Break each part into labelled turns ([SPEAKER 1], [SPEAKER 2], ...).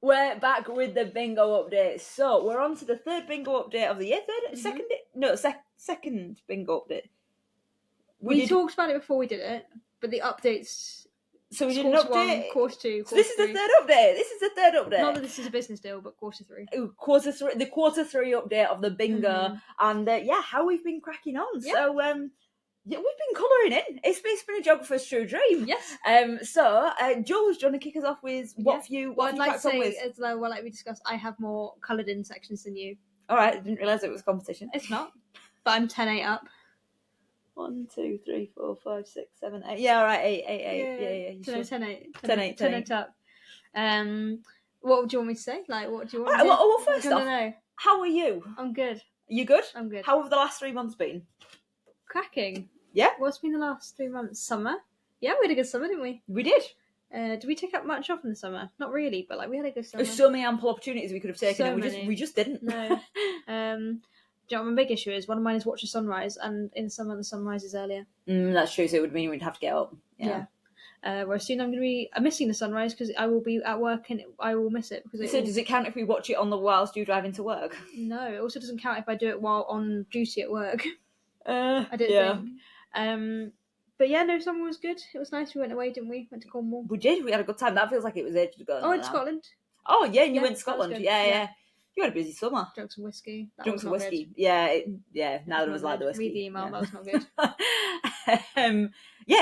[SPEAKER 1] We're back with the bingo update. So we're on to the third bingo update of the year. Second bingo update.
[SPEAKER 2] We talked about it before we did it, but the updates.
[SPEAKER 1] So we did an update.
[SPEAKER 2] 1, quarter 2,
[SPEAKER 1] so this is the third update.
[SPEAKER 2] Not that this is a business deal, but quarter 3.
[SPEAKER 1] The quarter 3 update of the bingo, and how we've been cracking on.
[SPEAKER 2] Yeah.
[SPEAKER 1] So we've been colouring in. It's been a geographer's true dream.
[SPEAKER 2] Yes.
[SPEAKER 1] So Jules, do you want to kick us off with what have you
[SPEAKER 2] I'd like to
[SPEAKER 1] cracked on with?
[SPEAKER 2] say, as well, like we discussed, I have more coloured in sections than you.
[SPEAKER 1] All right, I didn't realise it was competition.
[SPEAKER 2] It's not, but I'm 10-8 up.
[SPEAKER 1] 1, 2, 3, 4, 5, 6, 7, 8. Yeah, all right, 8. Yeah. You should.
[SPEAKER 2] 10-8 up. What do you want me to say? Like, what do you want?
[SPEAKER 1] Right, well, first off,
[SPEAKER 2] know?
[SPEAKER 1] How are you?
[SPEAKER 2] I'm good.
[SPEAKER 1] You good?
[SPEAKER 2] I'm good.
[SPEAKER 1] How have the last 3 months been?
[SPEAKER 2] Cracking.
[SPEAKER 1] Yeah.
[SPEAKER 2] What's been the last 3 months? Summer. Yeah, we had a good summer, didn't we?
[SPEAKER 1] We did.
[SPEAKER 2] Did we take up much off in the summer? Not really, but like we had a good summer.
[SPEAKER 1] There's so many ample opportunities we could have taken, and we just didn't.
[SPEAKER 2] No. Do you know what my big issue is? One of mine is watch a sunrise, and in summer the sunrise is earlier.
[SPEAKER 1] That's true, so it would mean we'd have to get up.
[SPEAKER 2] Yeah. Whereas soon I'm missing the sunrise because I will be at work and I will miss it.
[SPEAKER 1] Does it count if we watch it on the whilst you drive into work?
[SPEAKER 2] No, it also doesn't count if I do it while on duty at work.
[SPEAKER 1] I didn't
[SPEAKER 2] think. But yeah, no, summer was good. It was nice. We went away, didn't we? Went to Cornwall.
[SPEAKER 1] We did. We had a good time. That feels like it was ages ago.
[SPEAKER 2] Oh, in Scotland.
[SPEAKER 1] Oh yeah, and you went to Scotland. Yeah. You had a busy summer.
[SPEAKER 2] Drunk some whiskey.
[SPEAKER 1] Drunk some whiskey. Good. Yeah. Neither of us like the whiskey.
[SPEAKER 2] Read the email. That was not good.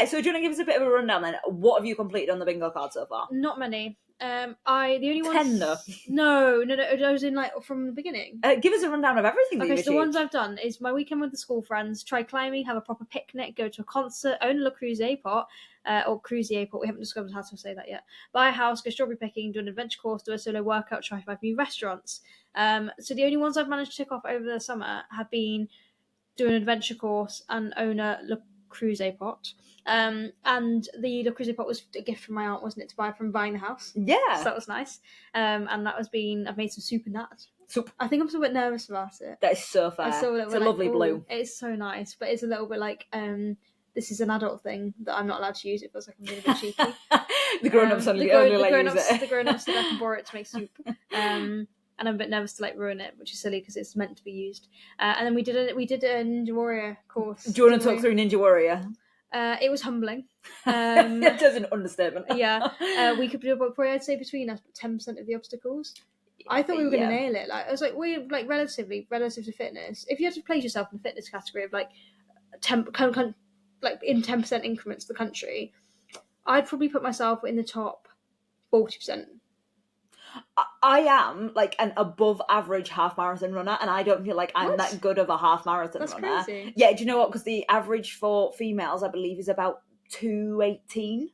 [SPEAKER 1] So do you want to give us a bit of a rundown then? What have you completed on the bingo card so far?
[SPEAKER 2] Not many. The only ones.
[SPEAKER 1] 10 though.
[SPEAKER 2] No. I was in like from the beginning.
[SPEAKER 1] Give us a rundown of everything.
[SPEAKER 2] Okay, so the ones I've done is my weekend with the school friends, try climbing, have a proper picnic, go to a concert, own a Le Creuset pot, or Creuset pot. We haven't discovered how to say that yet. Buy a house, go strawberry picking, do an adventure course, do a solo workout, try 5 new restaurants. So the only ones I've managed to tick off over the summer have been do an adventure course and own a Le Creuset pot. And the Le Creuset pot was a gift from my aunt, wasn't it, to buy from buying the house?
[SPEAKER 1] Yeah.
[SPEAKER 2] So that was nice. And that has been, I've made some soup in that.
[SPEAKER 1] Soup.
[SPEAKER 2] I think I'm still a bit nervous about it.
[SPEAKER 1] That is so fair. It's a lovely blue.
[SPEAKER 2] It's so nice, but it's a little bit like, this is an adult thing that I'm not allowed to use. It feels like I'm being a bit cheeky.
[SPEAKER 1] The grown-ups only let you use it.
[SPEAKER 2] The grown-ups said I can borrow it to make soup. And I'm a bit nervous to like ruin it, which is silly because it's meant to be used. And then we did a Ninja Warrior course.
[SPEAKER 1] Do you want to talk through Ninja Warrior?
[SPEAKER 2] It was humbling.
[SPEAKER 1] That's an understatement.
[SPEAKER 2] Yeah. We could do probably, I'd say, between us 10% of the obstacles. I thought we were going to nail it. Like I was like, we're like relative to fitness. If you had to place yourself in the fitness category of like like in 10% increments of the country, I'd probably put myself in the top 40%.
[SPEAKER 1] I am like an above average half marathon runner, and I don't feel like I'm that good of a half marathon runner.
[SPEAKER 2] That's crazy.
[SPEAKER 1] Yeah, do you know what? Because the average for females, I believe, is about 2:18.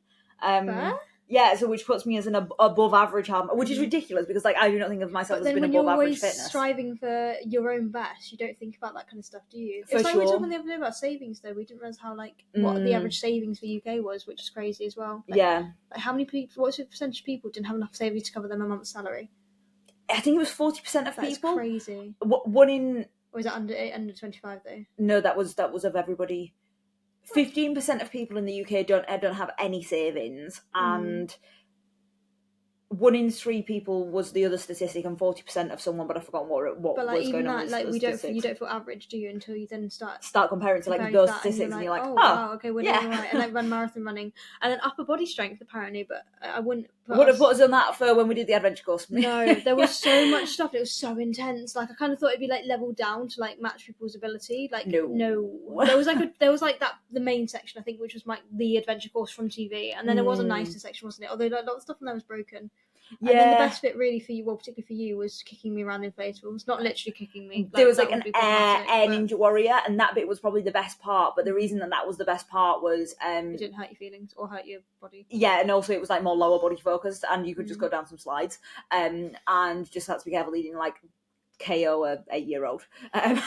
[SPEAKER 1] Yeah, so which puts me as an above average half, which is ridiculous because like I do not think of myself as being above average fitness. When you're always
[SPEAKER 2] striving for your own best, you don't think about that kind of stuff, do you?
[SPEAKER 1] For
[SPEAKER 2] it's like
[SPEAKER 1] sure.
[SPEAKER 2] we were talking the other day about savings, though. We didn't realize how what the average savings for UK was, which is crazy as well. Like,
[SPEAKER 1] yeah.
[SPEAKER 2] Like how many people? What's the percentage of people didn't have enough savings to cover them a month's salary?
[SPEAKER 1] I think it was 40% of people.
[SPEAKER 2] That's crazy.
[SPEAKER 1] One in.
[SPEAKER 2] Or was it under 25 though?
[SPEAKER 1] No, that was of everybody. 15% of people in the UK don't have any savings, and 1 in 3 people was the other statistic, and 40% of someone, but I forgot what
[SPEAKER 2] but like
[SPEAKER 1] was going on.
[SPEAKER 2] But like you don't feel average, do you? Until you then start
[SPEAKER 1] comparing to like those statistics, and you're like, oh
[SPEAKER 2] wow, okay, we're doing right. And like run marathon running, and then upper body strength apparently, but I wouldn't.
[SPEAKER 1] Would have put us on that for when we did the adventure course.
[SPEAKER 2] No, there was so much stuff. It was so intense. Like I kind of thought it'd be like leveled down to like match people's ability. Like no. There was like that the main section I think, which was like the adventure course from TV, and then there was a nicer section, wasn't it? Although like, a lot of stuff in there was broken. Yeah. And then the best bit really for you, well, particularly for you, was kicking me around the inflatables. Not literally kicking me.
[SPEAKER 1] There was like an air Ninja Warrior, and that bit was probably the best part. But the reason that was the best part was
[SPEAKER 2] it didn't hurt your feelings or hurt your body.
[SPEAKER 1] Yeah, and also it was like more lower body focused, and you could just go down some slides, and just had to be careful eating like KO a 8-year-old. And,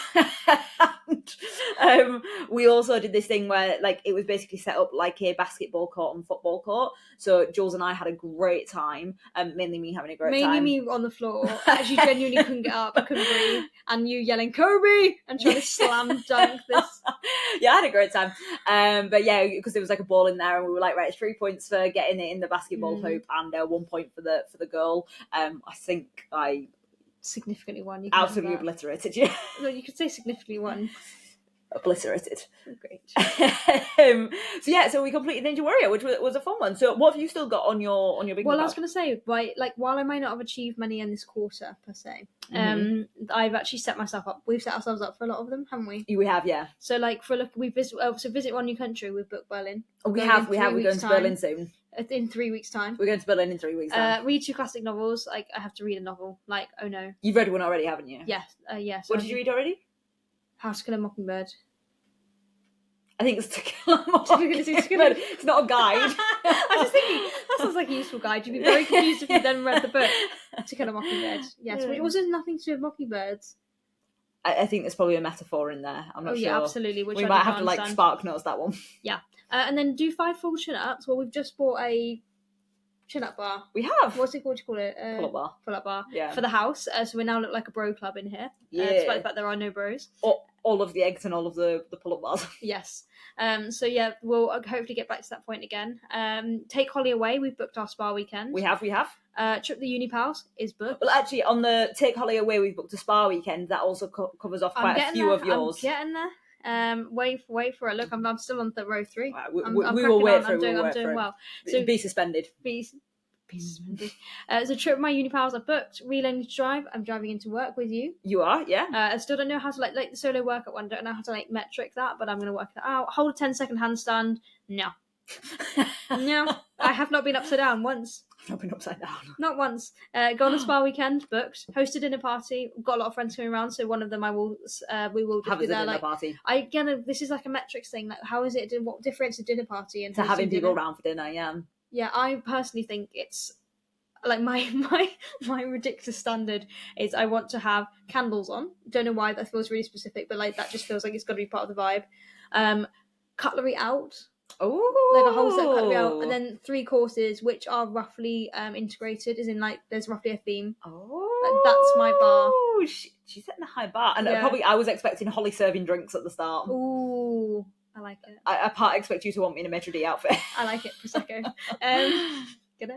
[SPEAKER 1] we also did this thing where like it was basically set up like a basketball court and football court. So Jules and I had a great time, mainly me having a great time.
[SPEAKER 2] Mainly me on the floor. Actually, genuinely couldn't get up. I couldn't breathe. And you yelling, Kobe! And trying to slam dunk this.
[SPEAKER 1] Yeah, I had a great time. But yeah, because there was like a ball in there and we were like, right, it's 3 points for getting it in the basketball hoop and 1 point for the goal. I think I
[SPEAKER 2] significantly won. You
[SPEAKER 1] absolutely obliterated you.
[SPEAKER 2] No, you could say significantly won.
[SPEAKER 1] Obliterated.
[SPEAKER 2] Great.
[SPEAKER 1] So we completed Ninja Warrior, which was a fun one. So what have you still got on your big?
[SPEAKER 2] Well, I was going to say, while I might not have achieved many in this quarter per se, I've actually set myself up. We've set ourselves up for a lot of them, haven't we?
[SPEAKER 1] We have, yeah.
[SPEAKER 2] So like we visit one new country. We've booked Berlin.
[SPEAKER 1] We have. We're going to Berlin soon.
[SPEAKER 2] In 3 weeks' time.
[SPEAKER 1] We're going to Berlin in 3 weeks' time.
[SPEAKER 2] Read 2 classic novels. Like I have to read a novel. Like oh no.
[SPEAKER 1] You've read one already, haven't you?
[SPEAKER 2] Yes. Yes.
[SPEAKER 1] What did you read already?
[SPEAKER 2] How to Kill a Mockingbird.
[SPEAKER 1] I think it's To Kill a Mockingbird. It's not a guide.
[SPEAKER 2] I was just thinking, that sounds like a useful guide. You'd be very confused if you then read the book. To Kill a Mockingbird. Yes, but it wasn't nothing to do with mockingbirds.
[SPEAKER 1] I think there's probably a metaphor in there. I'm not sure.
[SPEAKER 2] Yeah, absolutely. Which
[SPEAKER 1] we might have to like spark notes that one.
[SPEAKER 2] Yeah. And then do 5 full chin-ups. Well, we've just bought a chin-up bar.
[SPEAKER 1] We have.
[SPEAKER 2] What's it called? You call it?
[SPEAKER 1] Pull-up bar.
[SPEAKER 2] Pull-up bar.
[SPEAKER 1] Yeah.
[SPEAKER 2] For the house. So we now look like a bro club in here.
[SPEAKER 1] Yeah.
[SPEAKER 2] Despite the fact there are no bros.
[SPEAKER 1] All of the eggs and all of the pull-up bars.
[SPEAKER 2] Yes. So yeah, we'll hopefully get back to that point again. Take Holly away. We've booked our spa weekend.
[SPEAKER 1] We have.
[SPEAKER 2] Trip the Uni Pals is booked.
[SPEAKER 1] Well, actually, on the Take Holly away, we've booked a spa weekend. That also covers off quite a few of yours.
[SPEAKER 2] I'm getting there. Wait for it. Look, I'm still on row 3.
[SPEAKER 1] Right, we will wait for it.
[SPEAKER 2] I'm doing well.
[SPEAKER 1] So be suspended.
[SPEAKER 2] Be suspended. So trip my uni pals I booked. Relearning to drive. I'm driving into work with you.
[SPEAKER 1] You are, yeah.
[SPEAKER 2] I still don't know how to like the solo workout one. Don't know how to like metric that, but I'm going to work that out. Hold a 10-second handstand. No. No, I have not been upside down once.
[SPEAKER 1] I've not been upside down.
[SPEAKER 2] Not once. Go on a spa weekend, booked. Hosted dinner party. Got a lot of friends coming around, so one of them we will
[SPEAKER 1] have
[SPEAKER 2] do
[SPEAKER 1] a
[SPEAKER 2] there.
[SPEAKER 1] Dinner party.
[SPEAKER 2] This is like a metrics thing. Like, how is it? What difference a dinner party and
[SPEAKER 1] to having people around for dinner? Yeah.
[SPEAKER 2] Yeah, I personally think it's like my ridiculous standard is I want to have candles on. Don't know why that feels really specific, but like that just feels like it's got to be part of the vibe. Cutlery out.
[SPEAKER 1] Oh,
[SPEAKER 2] like a whole set of cutlery out, and then 3 courses which are roughly integrated, as in like there's roughly a theme.
[SPEAKER 1] Oh,
[SPEAKER 2] that's my bar.
[SPEAKER 1] She's setting a high bar, and probably I was expecting Holly serving drinks at the start.
[SPEAKER 2] Ooh, I like it.
[SPEAKER 1] I part expect you to want me in a Maitre d' outfit.
[SPEAKER 2] I like it, prosecco. Get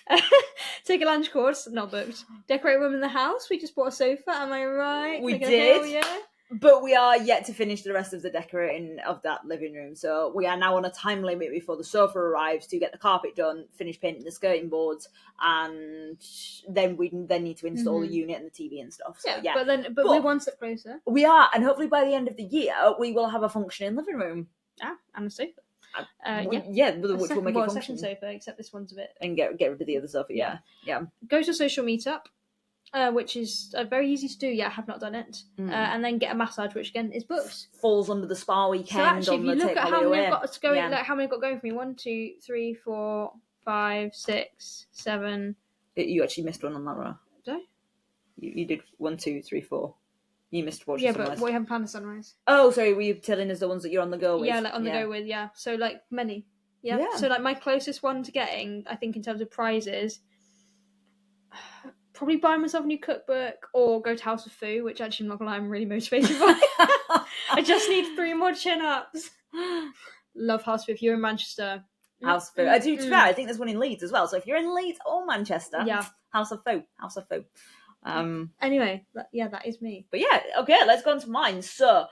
[SPEAKER 2] it. Take a lunch course, not booked. Decorate a room in the house. We just bought a sofa. Am I right?
[SPEAKER 1] We did. Yeah. But we are yet to finish the rest of the decorating of that living room. So we are now on a time limit before the sofa arrives to get the carpet done, finish painting the skirting boards, and then we need to install the unit and the TV and stuff. So, yeah.
[SPEAKER 2] But we're one step closer.
[SPEAKER 1] We are, and hopefully by the end of the year, we will have a functioning living room.
[SPEAKER 2] And a sofa.
[SPEAKER 1] Which will make it function.
[SPEAKER 2] Second sofa, except this one's a bit.
[SPEAKER 1] And get rid of the other sofa, yeah.
[SPEAKER 2] Go to a social meetup. Which is very easy to do. Yeah, I have not done it. And then get a massage, which again is booked.
[SPEAKER 1] Falls under the spa weekend. So
[SPEAKER 2] actually,
[SPEAKER 1] if
[SPEAKER 2] you look at how many I've got going, like how many I've got going for me. 1, 2, 3, 4, 5, 6, 7.
[SPEAKER 1] You actually missed one on that row.
[SPEAKER 2] Did I?
[SPEAKER 1] You did 1, 2, 3, 4. You missed watching sunrise.
[SPEAKER 2] Yeah, but we haven't planned a sunrise.
[SPEAKER 1] Oh, sorry. Were you telling us the ones that you're on the go with?
[SPEAKER 2] Yeah, like on the go with. Yeah, so like many. Yeah. So like my closest one to getting, I think in terms of prizes. Probably buy myself a new cookbook or go to House of Foo, which actually I'm not gonna lie, I'm really motivated by. I just need 3 more chin-ups. Love House of Foo. If you're in Manchester.
[SPEAKER 1] House of Foo. I do I think there's one in Leeds as well. So if you're in Leeds or Manchester, House of Foo.
[SPEAKER 2] Anyway, that is me.
[SPEAKER 1] But yeah, okay, let's go on to mine. So,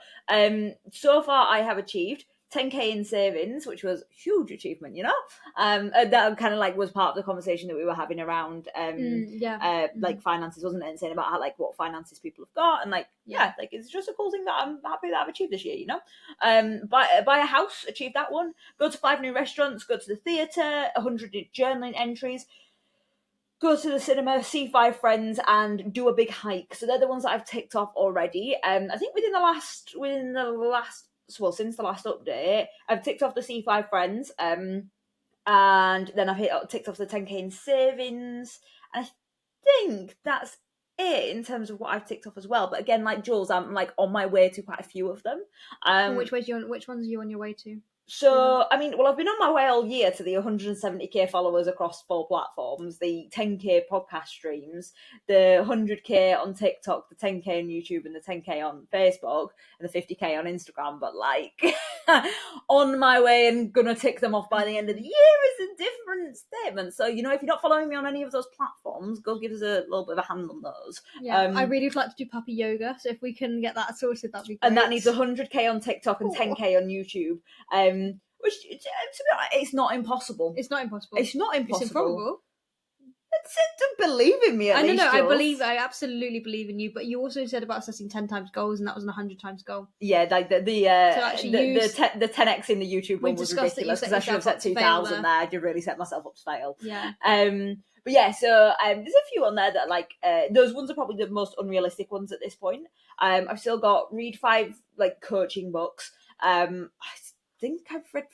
[SPEAKER 1] so far I have achieved 10k in savings, which was a huge achievement, you know. That kind of like was part of the conversation that we were having around like finances, wasn't it? And saying about how like what finances people have got, and like like it's just a cool thing that I'm happy that I've achieved this year, you know. Buy a house, achieve that one. Go to 5 new restaurants, go to the theatre, 100 journaling entries. Go to the cinema, see 5 friends, and do a big hike. So they're the ones that I've ticked off already. I think since the last update, I've ticked off the C5 friends, and then I've ticked off the 10k in savings, and I think that's it in terms of what I've ticked off as well. But again, like Jules, I'm like on my way to quite a few of them.
[SPEAKER 2] And which ones are you on your way to?
[SPEAKER 1] So, I mean, well, I've been on my way all year to the 170k followers across 4 platforms, the 10k podcast streams, the 100k on TikTok, the 10k on YouTube, and the 10k on Facebook, and the 50k on Instagram. But like, on my way and gonna tick them off by the end of the year is a different statement. So, you know, if you're not following me on any of those platforms, go give us a little bit of a hand on those.
[SPEAKER 2] Yeah, I really would like to do puppy yoga, so if we can get that sorted, that'd be great.
[SPEAKER 1] And that needs 100k on TikTok and 10k on YouTube. Which, to be honest, it's not impossible.
[SPEAKER 2] It's not impossible.
[SPEAKER 1] It's not impossible.
[SPEAKER 2] It's improbable.
[SPEAKER 1] To believe in me, at least, Jules.
[SPEAKER 2] I absolutely believe in you, but you also said about setting 10 times goals, and that was an 100 times goal.
[SPEAKER 1] Yeah, like the 10x in the YouTube one was ridiculous, because I should have set 2,000 there. I did really set myself up to fail.
[SPEAKER 2] Yeah.
[SPEAKER 1] But yeah, so there's a few on there that like those ones are probably the most unrealistic ones at this point. I've still got read 5 like coaching books. I think I've read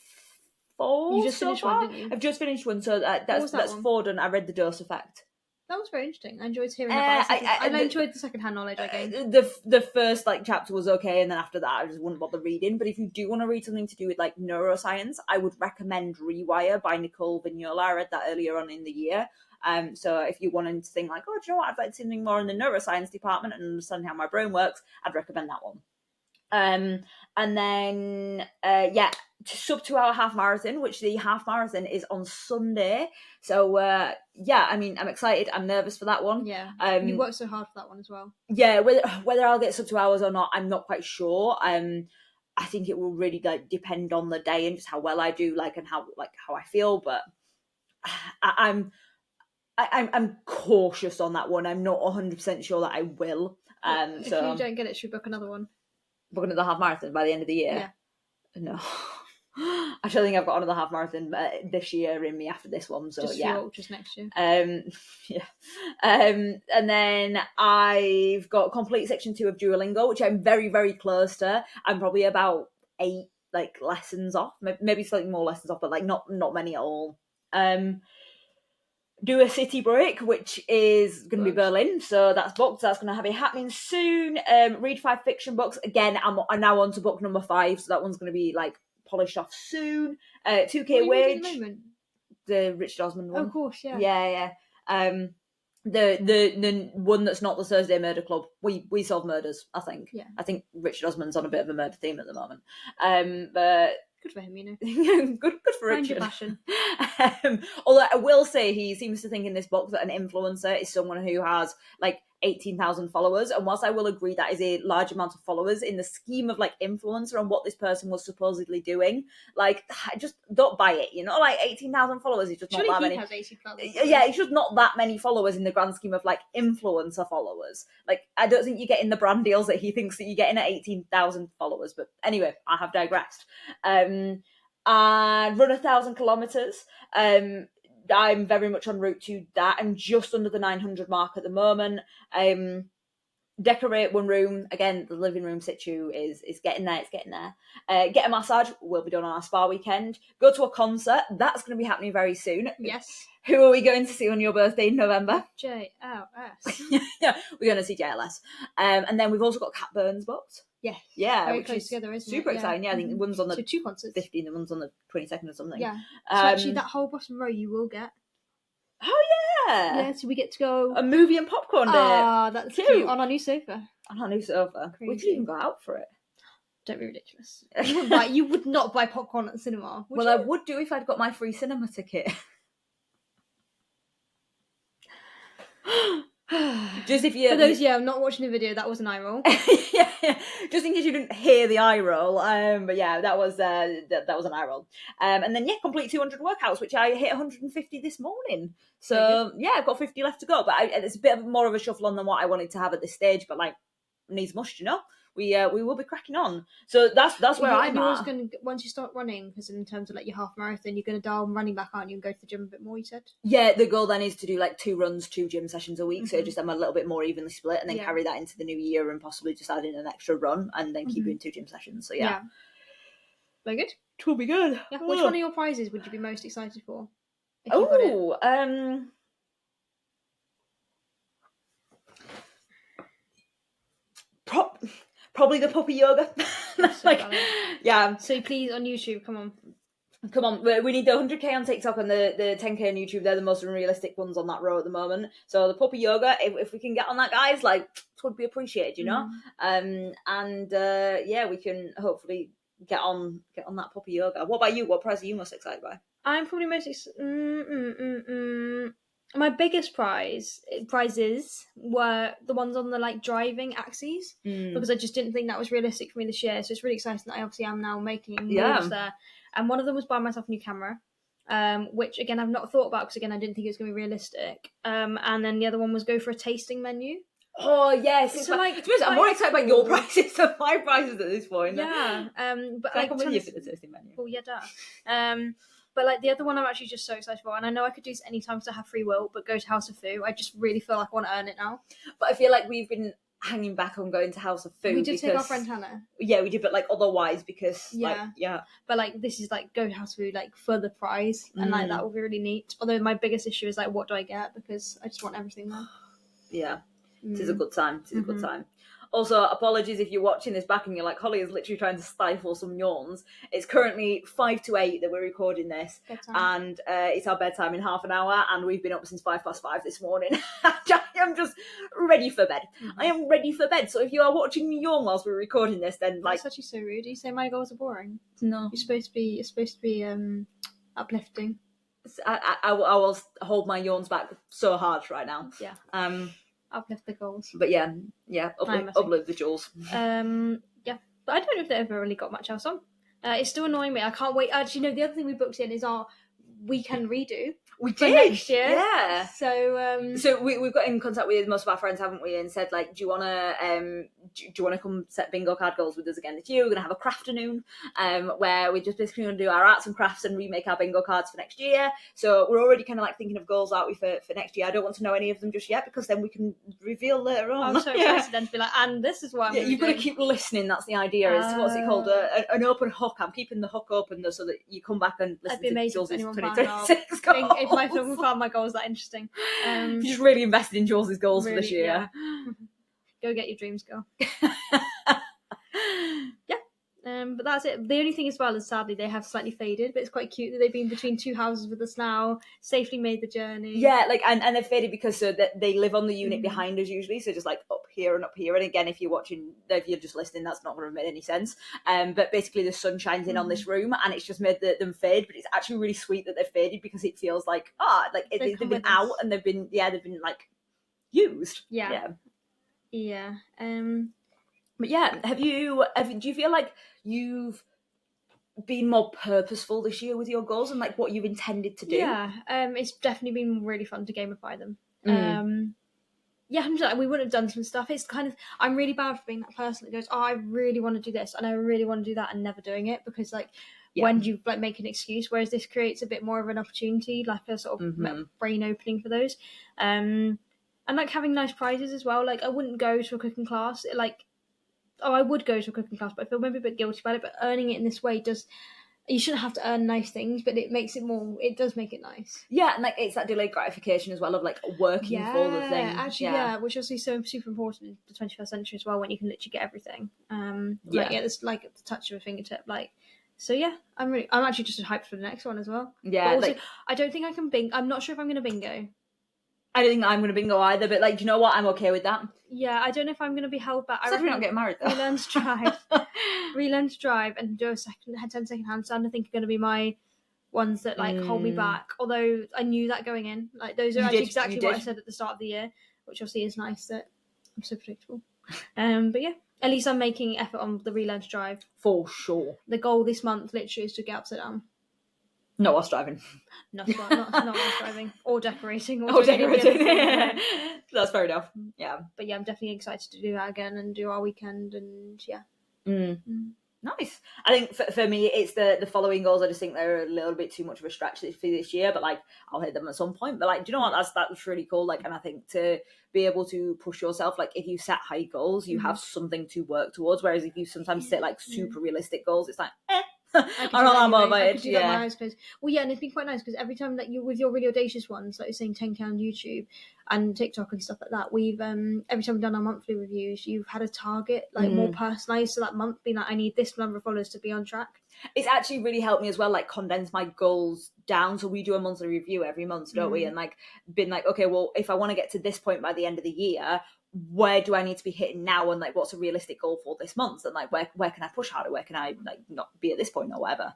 [SPEAKER 1] 4.
[SPEAKER 2] You just finished one, didn't you?
[SPEAKER 1] I've just finished one, so that's 4 done. I read The Dose Effect.
[SPEAKER 2] That was very interesting. I enjoyed hearing about it. I enjoyed the second-hand knowledge I gained.
[SPEAKER 1] The first like chapter was okay, and then after that I just wouldn't bother reading. But if you do want to read something to do with like neuroscience, I would recommend Rewire by Nicole Vignola. I read that earlier on in the year. So if you wanted to think like, oh, do you know what, I'd like something more in the neuroscience department and understand how my brain works, I'd recommend that one. And then sub 2 hour half marathon, which the half marathon is on Sunday. So I mean, I'm excited. I'm nervous for that one.
[SPEAKER 2] Yeah. You worked so hard for that one as well.
[SPEAKER 1] Yeah, whether I'll get sub 2 hours or not, I'm not quite sure. I think it will really like depend on the day and just how well I do, like, and how I feel. But I'm cautious on that one. I'm not 100% sure that I will.
[SPEAKER 2] If you don't get it, should we book another one?
[SPEAKER 1] Book another half marathon by the end of the year? Yeah. No. I still think I've got another half marathon this year in me after this one. So
[SPEAKER 2] just ultras next year.
[SPEAKER 1] Yeah. And then I've got complete section 2 of Duolingo, which I'm very, very close to. I'm probably about 8 like lessons off, maybe slightly more lessons off, but like not many at all. Do a city break, which is going to be Berlin, so that's booked. That's going to be happening soon. Read 5 fiction books. Again, I'm now on to book number 5, so that one's going to be like polished off soon. 2K wage. The Richard Osman one.
[SPEAKER 2] Oh, of course, yeah.
[SPEAKER 1] Yeah. The one that's not the Thursday Murder Club. We solve murders, I think.
[SPEAKER 2] Yeah.
[SPEAKER 1] I think Richard Osman's on a bit of a murder theme at the moment. But
[SPEAKER 2] good for him, you know.
[SPEAKER 1] good for
[SPEAKER 2] Find
[SPEAKER 1] Richard.
[SPEAKER 2] your passion.
[SPEAKER 1] Although I will say he seems to think in this book that an influencer is someone who has like 18,000 followers, and whilst I will agree that is a large amount of followers in the scheme of like influencer and what this person was supposedly doing, like I just don't buy it, you know, like 18,000 followers is just not that many.
[SPEAKER 2] Has 18,000
[SPEAKER 1] yeah, it's just not that many followers in the grand scheme of like influencer followers. Like I don't think you're getting the brand deals that he thinks that you're getting at 18,000 followers. But anyway, I have digressed. And run 1,000 kilometers. I'm very much en route to that. I'm just under the 900 mark at the moment. Decorate one room. Again, the living room situ is getting there. It's getting there. Get a massage. Will be done on our spa weekend. Go to a concert. That's going to be happening very soon.
[SPEAKER 2] Yes.
[SPEAKER 1] Who are we going to see on your birthday in November?
[SPEAKER 2] JLS.
[SPEAKER 1] Yeah, we're going to see JLS. And then we've also got Cat Burns booked.
[SPEAKER 2] Yes.
[SPEAKER 1] Yeah,
[SPEAKER 2] very
[SPEAKER 1] which
[SPEAKER 2] close
[SPEAKER 1] is
[SPEAKER 2] together, isn't
[SPEAKER 1] super
[SPEAKER 2] it?
[SPEAKER 1] exciting. Yeah, I think one's on the
[SPEAKER 2] 2 concerts.
[SPEAKER 1] 15th and one's on the 22nd or something.
[SPEAKER 2] Yeah. So actually, that whole bottom row you will get.
[SPEAKER 1] Oh yeah.
[SPEAKER 2] Yeah. So we get to go
[SPEAKER 1] a movie and popcorn day.
[SPEAKER 2] That's cute. On our new sofa.
[SPEAKER 1] On our new sofa.
[SPEAKER 2] Crazy.
[SPEAKER 1] We could even go out for it.
[SPEAKER 2] Don't be ridiculous. You would not buy popcorn at the cinema. Would you?
[SPEAKER 1] I would do if I'd got my free cinema ticket. Just if you
[SPEAKER 2] for those not watching the video, that was an eye roll.
[SPEAKER 1] yeah, just in case you didn't hear the eye roll. But yeah, that was that was an eye roll. And then complete 200 workouts, which I hit 150 this morning. So yeah, I've got 50 left to go. But it's a bit more of a shuffle on than what I wanted to have at this stage. But like needs must, you know. We will be cracking on. So that's where I'm at.
[SPEAKER 2] Once you start running, because in terms of like your half marathon, you're going to dial running back, aren't you, and go to the gym a bit more, you said?
[SPEAKER 1] Yeah, the goal then is to do like 2 runs, 2 gym sessions a week. So just I'm a little bit more evenly split, and then carry that into the new year and possibly just add in an extra run and then keep doing 2 gym sessions. So yeah.
[SPEAKER 2] Very good.
[SPEAKER 1] It will be good.
[SPEAKER 2] Yeah. Which one of your prizes would you be most excited for?
[SPEAKER 1] probably the puppy yoga.
[SPEAKER 2] So
[SPEAKER 1] Like,
[SPEAKER 2] valid.
[SPEAKER 1] yeah,
[SPEAKER 2] So please, on YouTube, come on.
[SPEAKER 1] come on, we need the 100k on TikTok and the 10k on YouTube. They're the most unrealistic ones on that row at the moment. So the puppy yoga, if we can get on that, guys, like, it would be appreciated, you know. And yeah, we can hopefully get on that puppy yoga. What about you? What prize are you most excited by?
[SPEAKER 2] I'm probably most my biggest prizes were the ones on the like driving axes because I just didn't think that was realistic for me this year. So it's really exciting that I obviously am now making moves there. And one of them was buy myself a new camera, which again I've not thought about because again I didn't think it was going to be realistic. And then the other one was go for a tasting menu.
[SPEAKER 1] Oh yes,
[SPEAKER 2] So like,
[SPEAKER 1] I'm more excited about your prices than my prices at this point.
[SPEAKER 2] Yeah, but
[SPEAKER 1] I
[SPEAKER 2] like
[SPEAKER 1] come with you for the tasting menu.
[SPEAKER 2] Well, yeah, duh. But like the other one, I'm actually just so excited for, and I know I could do this anytime because I have free will. But go to House of Fu, I just really feel like I want to earn it now.
[SPEAKER 1] But I feel like we've been hanging back on going to House of Fu.
[SPEAKER 2] We did take our friend Hannah.
[SPEAKER 1] Yeah, we did, but like otherwise because
[SPEAKER 2] yeah. But like this is like go to House of Fu like for the prize, and like that will be really neat. Although my biggest issue is like what do I get because I just want everything there.
[SPEAKER 1] Yeah, it is a good time. It is a good time. Also, apologies if you're watching this back and you're like, Holly is literally trying to stifle some yawns. It's currently 5 to 8 that we're recording this.
[SPEAKER 2] Bedtime.
[SPEAKER 1] And it's our bedtime in half an hour, and we've been up since 5:05 this morning. I am just ready for bed. I am ready for bed. So if you are watching me yawn whilst we're recording this, then like...
[SPEAKER 2] That's actually so rude. You say my goals are boring.
[SPEAKER 1] No.
[SPEAKER 2] You're supposed to be uplifting.
[SPEAKER 1] I will hold my yawns back so hard right now.
[SPEAKER 2] Yeah. Uplift the goals.
[SPEAKER 1] But yeah, uplift the jewels.
[SPEAKER 2] Yeah, but I don't know if they ever really got much else on. It's still annoying me. I can't wait. Actually, no, the other thing we booked in is our weekend redo.
[SPEAKER 1] We
[SPEAKER 2] for
[SPEAKER 1] did
[SPEAKER 2] next year.
[SPEAKER 1] Yeah.
[SPEAKER 2] So
[SPEAKER 1] we've got in contact with most of our friends, haven't we? And said like, do you wanna come set bingo card goals with us again this year? We're gonna have a crafternoon, where we're just basically gonna do our arts and crafts and remake our bingo cards for next year. So we're already kind of like thinking of goals, aren't we, for next year? I don't want to know any of them just yet because then we can reveal later on.
[SPEAKER 2] I'm so excited then to be like, and this is what I'm
[SPEAKER 1] you've got to keep listening. That's the idea. Is what's it called? An open hook. I'm keeping the hook open though, so that you come back and listen to Jules' 2026 goals.
[SPEAKER 2] If my film found my goals that interesting.
[SPEAKER 1] You just really invested in Jules' goals for this year.
[SPEAKER 2] Yeah. Go get your dreams, girl. Yeah. But that's it. The only thing as well is sadly they have slightly faded, but it's quite cute that they've been between two houses with us now, safely made the journey.
[SPEAKER 1] Yeah, like and they've faded because that they live on the unit behind us usually, so just like up here and up here. And again, if you're just listening, that's not going to make any sense. But basically, the sun shines in on this room, and it's just made them fade. But it's actually really sweet that they've faded because it feels like they've been out and they've been like used.
[SPEAKER 2] Yeah.
[SPEAKER 1] But yeah, do you feel like you've been more purposeful this year with your goals and like what you've intended to do?
[SPEAKER 2] Yeah, it's definitely been really fun to gamify them. Yeah, we wouldn't have done some stuff. It's kind of, I'm really bad for being that person that goes, oh, I really want to do this and I really want to do that and never doing it because like when do you like make an excuse? Whereas this creates a bit more of an opportunity, like a sort of brain opening for those. And like having nice prizes as well. Like I wouldn't go to a cooking class. I would go to a cooking class, but I feel maybe a bit guilty about it. But earning it in this way you shouldn't have to earn nice things, but it does make it nice.
[SPEAKER 1] Yeah, and like it's that delayed gratification as well of like working for the thing.
[SPEAKER 2] Actually, which is so super important in the 21st century as well when you can literally get everything. It's like at the touch of a fingertip. Like, so yeah, I'm actually just hyped for the next one as well.
[SPEAKER 1] Yeah,
[SPEAKER 2] also, I don't think I can bingo. I'm not sure if I'm going to bingo.
[SPEAKER 1] I don't think I'm going to bingo either, but like, do you know what? I'm okay with that.
[SPEAKER 2] Yeah, I don't know if I'm going to be held back.
[SPEAKER 1] I reckon we're not getting married though.
[SPEAKER 2] Relearn to drive and do a 10-second handstand. I think are going to be my ones that like hold me back. Although I knew that going in, like those are exactly what I said at the start of the year, which obviously is nice that I'm so predictable. But yeah, at least I'm making effort on the relearn to drive
[SPEAKER 1] for sure.
[SPEAKER 2] The goal this month literally is to get upside down.
[SPEAKER 1] No horse driving.
[SPEAKER 2] Not horse driving. Or decorating.
[SPEAKER 1] That's fair enough. Yeah.
[SPEAKER 2] But yeah, I'm definitely excited to do that again and do our weekend and yeah.
[SPEAKER 1] Nice. I think for me, it's the following goals. I just think they're a little bit too much of a stretch for this year, but like I'll hit them at some point. But like, do you know what? That's really cool. Like, and I think to be able to push yourself, like if you set high goals, you have something to work towards. Whereas if you sometimes set like super realistic goals, it's like, I'm not that motivated.
[SPEAKER 2] Yeah. Well, yeah, and it's been quite nice because every time that you with your really audacious ones, like you're saying 10k on YouTube, and TikTok and stuff like that, we've every time we've done our monthly reviews, you've had a target like more personalized to that month, being like, I need this number of followers to be on track.
[SPEAKER 1] It's actually really helped me as well, like condense my goals down. So we do a monthly review every month, don't we? And like been like, okay, well, if I want to get to this point by the end of the year, where do I need to be hitting now, and like what's a realistic goal for this month, and like where can I push harder, where can I like not be at this point or whatever.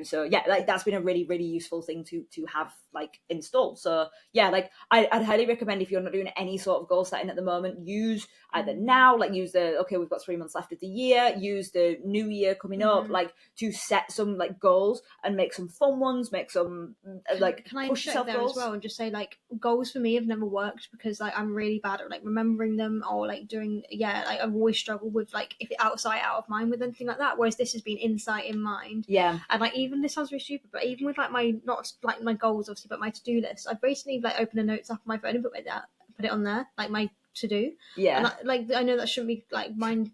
[SPEAKER 1] So yeah, like that's been a really, really useful thing to have like installed. So yeah, like I'd highly recommend, if you're not doing any sort of goal setting at the moment, use either now, like use the okay, we've got 3 months left of the year, use the new year coming up, like to set some like goals and make some fun ones, make some like
[SPEAKER 2] can I
[SPEAKER 1] push yourself
[SPEAKER 2] there
[SPEAKER 1] goals
[SPEAKER 2] as well, and just say like goals for me have never worked because like I'm really bad at like remembering them, or like doing like I've always struggled with like if it outside out of mind with anything like that, whereas this has been insight in mind.
[SPEAKER 1] Yeah.
[SPEAKER 2] And like even this sounds really stupid, but even with like my not like my goals obviously, but my to-do list, I've basically like opened a notes app on my phone and put it on there, like my to-do.
[SPEAKER 1] Yeah.
[SPEAKER 2] And like I know that shouldn't be like mind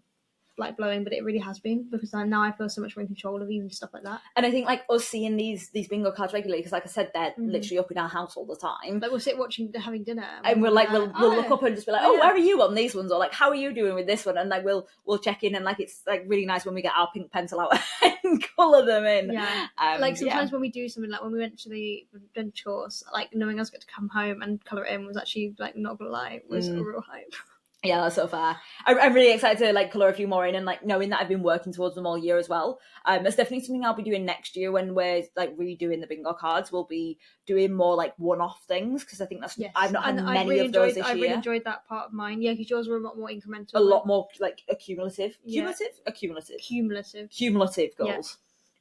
[SPEAKER 2] like blowing, but it really has been, because now I feel so much more in control of even stuff like that.
[SPEAKER 1] And I think like us seeing these bingo cards regularly, because like I said, they're literally up in our house all the time.
[SPEAKER 2] Like we'll sit watching having dinner,
[SPEAKER 1] and we're like we'll look up and just be like, where are you on these ones, or like how are you doing with this one, and like we'll check in, and like it's like really nice when we get our pink pencil out and colour them in.
[SPEAKER 2] Like sometimes when we do something, like when we went to the adventure course, like knowing I was going to come home and colour it in was actually like, not gonna lie, was a real hype.
[SPEAKER 1] Yeah, that's so fair. I'm really excited to like colour a few more in, and like knowing that I've been working towards them all year as well. That's definitely something I'll be doing next year when we're like redoing the bingo cards. We'll be doing more like one-off things, because I think that's I've not had many of those this year.
[SPEAKER 2] I really enjoyed that part of mine. Yeah, because yours were a lot more incremental.
[SPEAKER 1] A lot more like cumulative goals.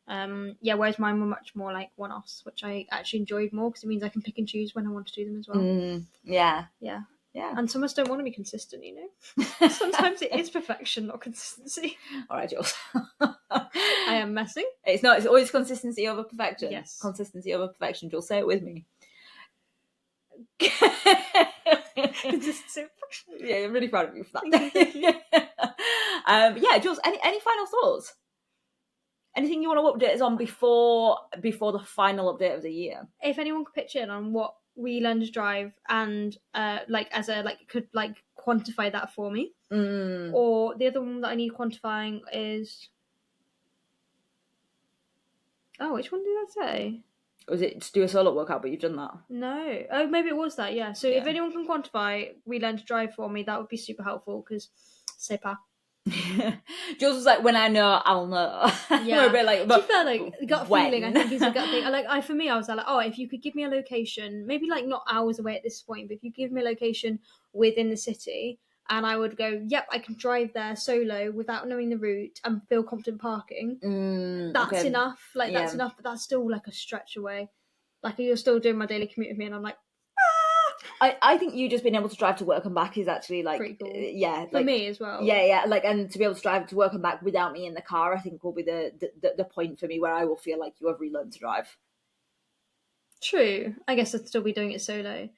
[SPEAKER 2] Whereas mine were much more like one-offs, which I actually enjoyed more because it means I can pick and choose when I want to do them as well.
[SPEAKER 1] Yeah.
[SPEAKER 2] And some of us don't want to be consistent, you know. Sometimes it is perfection, not consistency.
[SPEAKER 1] All right, Jules.
[SPEAKER 2] I am messing.
[SPEAKER 1] It's not. It's always consistency over perfection.
[SPEAKER 2] Yes.
[SPEAKER 1] Consistency over perfection. Jules, say it with me.
[SPEAKER 2] Consistency over perfection.
[SPEAKER 1] Yeah, I'm really proud of you for that. Yeah, Jules. Any final thoughts? Anything you want to update us on before the final update of the year?
[SPEAKER 2] If anyone could pitch in on what we learn to drive, and could quantify that for me. Or the other one that I need quantifying is, which one did I say?
[SPEAKER 1] Was it to do a solo workout, but you've done that?
[SPEAKER 2] No. Oh, maybe it was that, yeah. So if anyone can quantify we learn to drive for me, that would be super helpful, because c'est pas.
[SPEAKER 1] Jules was like, when I know, I'll know.
[SPEAKER 2] Yeah.
[SPEAKER 1] We're a bit like, but
[SPEAKER 2] to be fair, like, gut feeling, I think is a gut thing. For me, I was like, if you could give me a location, maybe like not hours away at this point, but if you give me a location within the city, and I would go, yep, I can drive there solo without knowing the route and feel confident parking. That's enough. Like, that's enough, but that's still like a stretch away. Like, you're still doing my daily commute with me, and I'm like,
[SPEAKER 1] I think you just being able to drive to work and back is actually like
[SPEAKER 2] pretty cool.
[SPEAKER 1] Yeah,
[SPEAKER 2] for me as well.
[SPEAKER 1] Yeah, like, and to be able to drive to work and back without me in the car, I think will be the point for me where I will feel like you have relearned to drive.
[SPEAKER 2] True. I guess I'd still be doing it solo.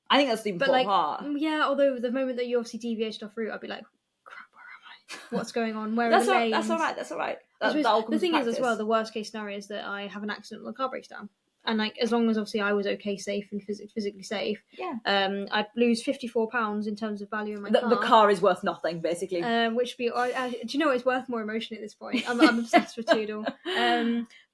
[SPEAKER 1] I think that's the important part.
[SPEAKER 2] Yeah, although the moment that you obviously deviated off route, I'd be like, crap, where am I? What's going on? Where are the lanes?
[SPEAKER 1] That's all right.
[SPEAKER 2] The thing is, as well, the worst case scenario is that I have an accident and the car breaks down. And like, as long as obviously I was okay, safe and physically safe, I'd lose £54 in terms of value in my car.
[SPEAKER 1] The car is worth nothing, basically.
[SPEAKER 2] Which do you know, it's worth more emotionally at this point. I'm obsessed with Toodle.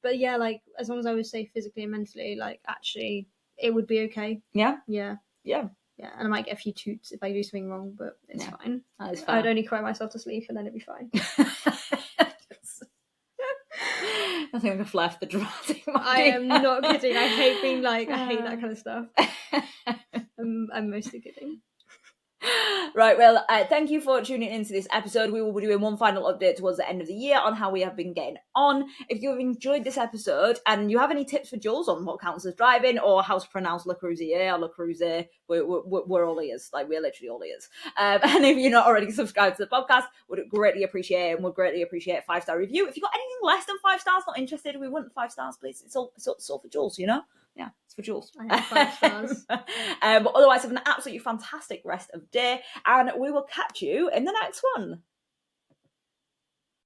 [SPEAKER 2] But yeah, like, as long as I was safe physically and mentally, like, actually, it would be okay. Yeah. And I might get a few toots if I do something wrong, but it's fine.
[SPEAKER 1] That is fair.
[SPEAKER 2] I'd only cry myself to sleep, and then it'd be fine.
[SPEAKER 1] I think I've left the dramatic.
[SPEAKER 2] I am not kidding. I hate being like, I hate that kind of stuff. I'm mostly kidding.
[SPEAKER 1] Right, well, thank you for tuning into this episode. We will be doing one final update towards the end of the year on how we have been getting on. If you've enjoyed this episode and you have any tips for Jules on what counts as driving, or how to pronounce Le Creuset or Le Creuset, we're all ears. Like, we're literally all ears. And if you're not already subscribed to the podcast, would greatly appreciate it, and would greatly appreciate a 5-star review. If you've got anything less than 5 stars, not interested, we want 5 stars, please. It's all for Jules, you know? Yeah, it's for Jules.
[SPEAKER 2] I have 5 stars.
[SPEAKER 1] But otherwise, have an absolutely fantastic rest of day, and we will catch you in the next one.